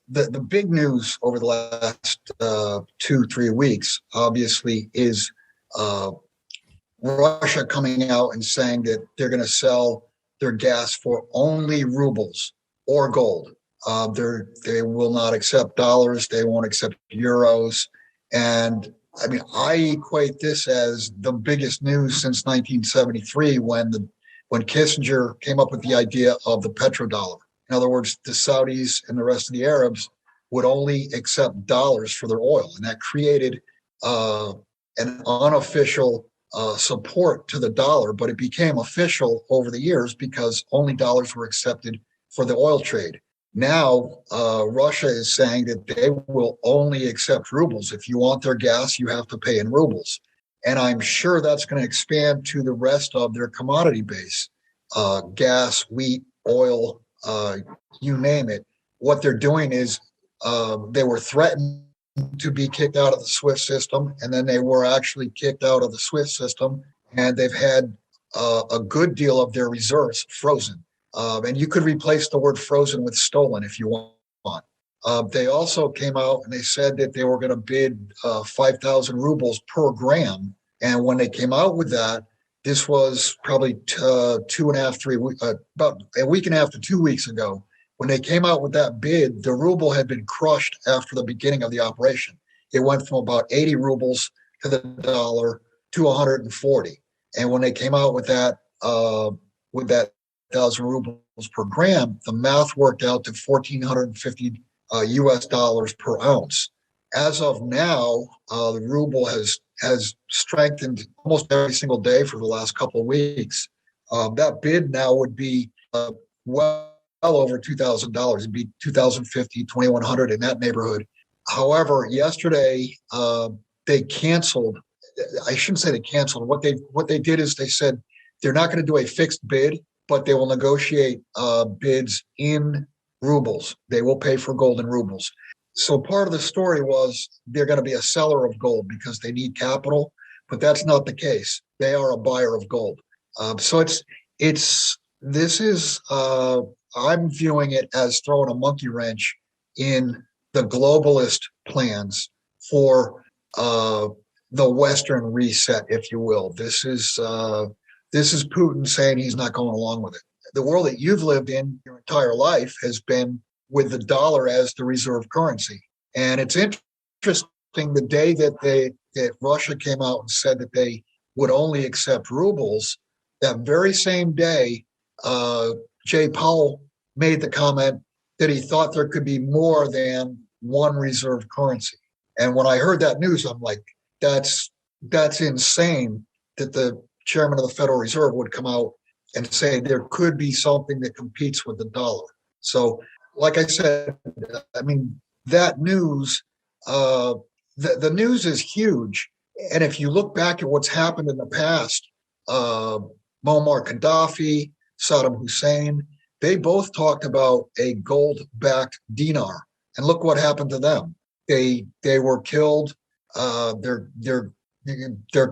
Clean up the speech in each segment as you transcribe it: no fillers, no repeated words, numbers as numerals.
the big news over the last 2-3 weeks, obviously, is uh, Russia coming out and saying that they're going to sell their gas for only rubles or gold. They will not accept dollars. They won't accept euros. And I mean, I equate this as the biggest news since 1973 when Kissinger came up with the idea of the petrodollar. In other words, the Saudis and the rest of the Arabs would only accept dollars for their oil, and that created an unofficial support to the dollar, but it became official over the years because only dollars were accepted for the oil trade. Now, Russia is saying that they will only accept rubles. If you want their gas, you have to pay in rubles. And I'm sure that's going to expand to the rest of their commodity base, gas, wheat, oil, you name it. What they're doing is they were threatened to be kicked out of the SWIFT system, and then they were actually kicked out of the SWIFT system, and they've had a good deal of their reserves frozen. And you could replace the word frozen with stolen if you want. They also came out and they said that they were going to bid 5,000 rubles per gram. And when they came out with that, this was probably 2.5, 3 weeks, about a week and a half to 2 weeks ago. When they came out with that bid, the ruble had been crushed after the beginning of the operation. It went from about 80 rubles to the dollar to 140. And when they came out with that 1,000 rubles per gram, the math worked out to 1,450 US dollars per ounce. As of now, the ruble has strengthened almost every single day for the last couple of weeks. That bid now would be well over $2,000. It'd be 2,050, 2,100 in that neighborhood. However, yesterday they canceled. I shouldn't say they canceled. What they did is they said they're not going to do a fixed bid, but they will negotiate bids in rubles. They will pay for gold in rubles. So part of the story was they're going to be a seller of gold because they need capital, but that's not the case. They are a buyer of gold. So I'm viewing it as throwing a monkey wrench in the globalist plans for the Western reset, if you will. This is Putin saying he's not going along with it. The world that you've lived in your entire life has been with the dollar as the reserve currency. And it's interesting, the day that Russia came out and said that they would only accept rubles, that very same day, Jay Powell made the comment that he thought there could be more than one reserve currency. And when I heard that news, I'm like, that's insane that the chairman of the Federal Reserve would come out and say there could be something that competes with the dollar. So, like I said, I mean, that news, the news is huge. And if you look back at what's happened in the past, Muammar Gaddafi, Saddam Hussein, they both talked about a gold-backed dinar. And look what happened to them. They were killed, their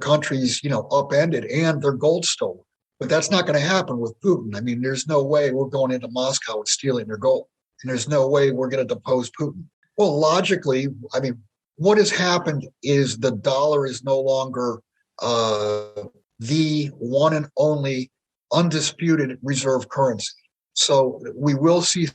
countries, upended, and their gold stolen. But that's not going to happen with Putin. I mean, there's no way we're going into Moscow and stealing their gold. And there's no way we're going to depose Putin. Well, logically, I mean, what has happened is the dollar is no longer the one and only undisputed reserve currency. So we will see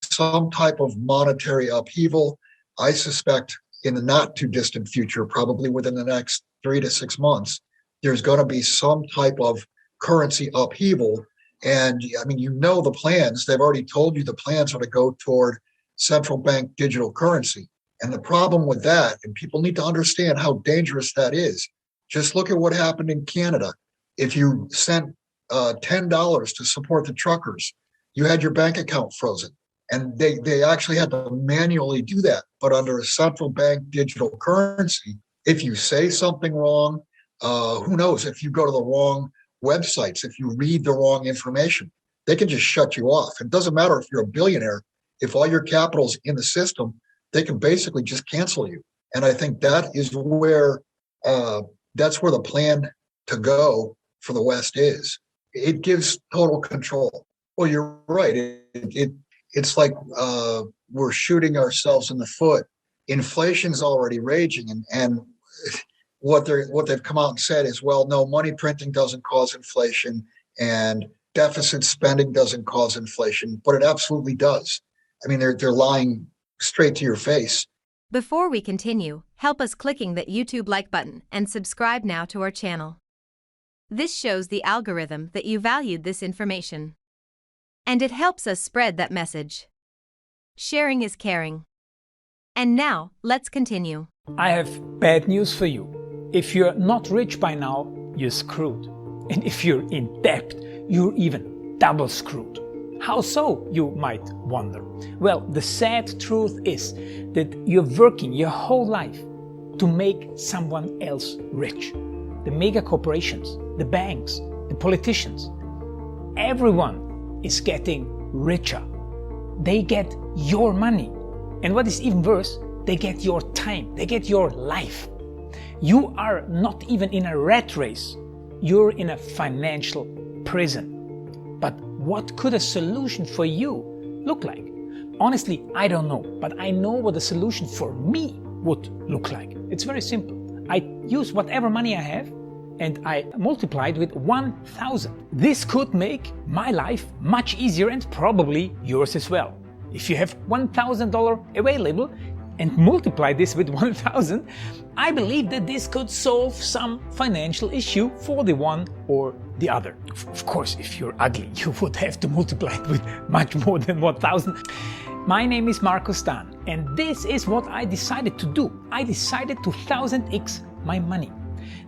some type of monetary upheaval, I suspect, in the not too distant future, probably within the next 3 to 6 months. There's going to be some type of currency upheaval. And I mean, the plans. They've already told you the plans are to go toward central bank digital currency. And the problem with that, and people need to understand how dangerous that is. Just look at what happened in Canada. If you sent $10 to support the truckers, you had your bank account frozen. And they actually had to manually do that. But under a central bank digital currency, if you say something wrong, who knows, if you go to the wrong websites, if you read the wrong information, they can just shut you off. It doesn't matter if you're a billionaire. If all your capital's in the system, they can basically just cancel you. And I think that is where that's where the plan to go for the West is. It gives total control. Well, you're right. it's like we're shooting ourselves in the foot. Inflation's already raging, and what they've come out and said is, well, no, money printing doesn't cause inflation, and deficit spending doesn't cause inflation, but it absolutely does. I mean, they're lying straight to your face. Before we continue, help us clicking that YouTube like button and subscribe now to our channel. This shows the algorithm that you valued this information, and it helps us spread that message. Sharing is caring. And now, let's continue. I have bad news for you. If you're not rich by now, you're screwed. And if you're in debt, you're even double screwed. How so, you might wonder? Well, the sad truth is that you're working your whole life to make someone else rich. The mega corporations, the banks, the politicians, everyone is getting richer. They get your money. And what is even worse, they get your time, they get your life. You are not even in a rat race, you're in a financial prison. But what could a solution for you look like? Honestly, I don't know, but I know what a solution for me would look like. It's very simple. I use whatever money I have and I multiply it with 1,000. This could make my life much easier and probably yours as well. If you have $1,000 available and multiply this with 1,000, I believe that this could solve some financial issue for the one or the other. Of course, if you're ugly, you would have to multiply it with much more than 1,000. My name is Marco Stan, and this is what I decided to do. I decided to 1000x my money.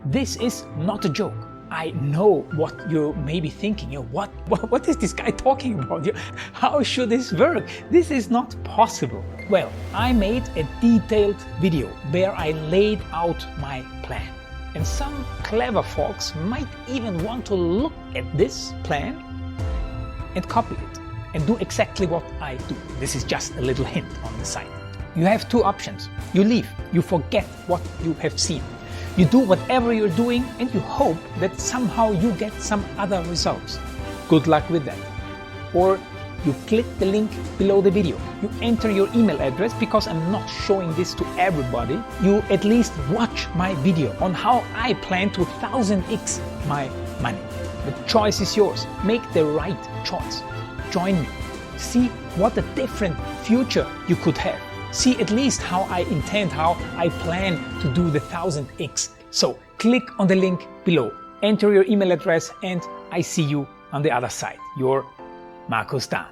This is not a joke. I know what you may be thinking. What is this guy talking about? How should this work? This is not possible. Well, I made a detailed video where I laid out my plan. And some clever folks might even want to look at this plan and copy it and do exactly what I do. This is just a little hint on the side. You have two options. You leave, you forget what you have seen. You do whatever you're doing and you hope that somehow you get some other results. Good luck with that. Or you click the link below the video. You enter your email address because I'm not showing this to everybody. You at least watch my video on how I plan to 1000x my money. The choice is yours. Make the right choice. Join me. See what a different future you could have. See at least how I intend, how I plan to do the 1000x. So click on the link below, enter your email address, and I see you on the other side. Your Marco Stan.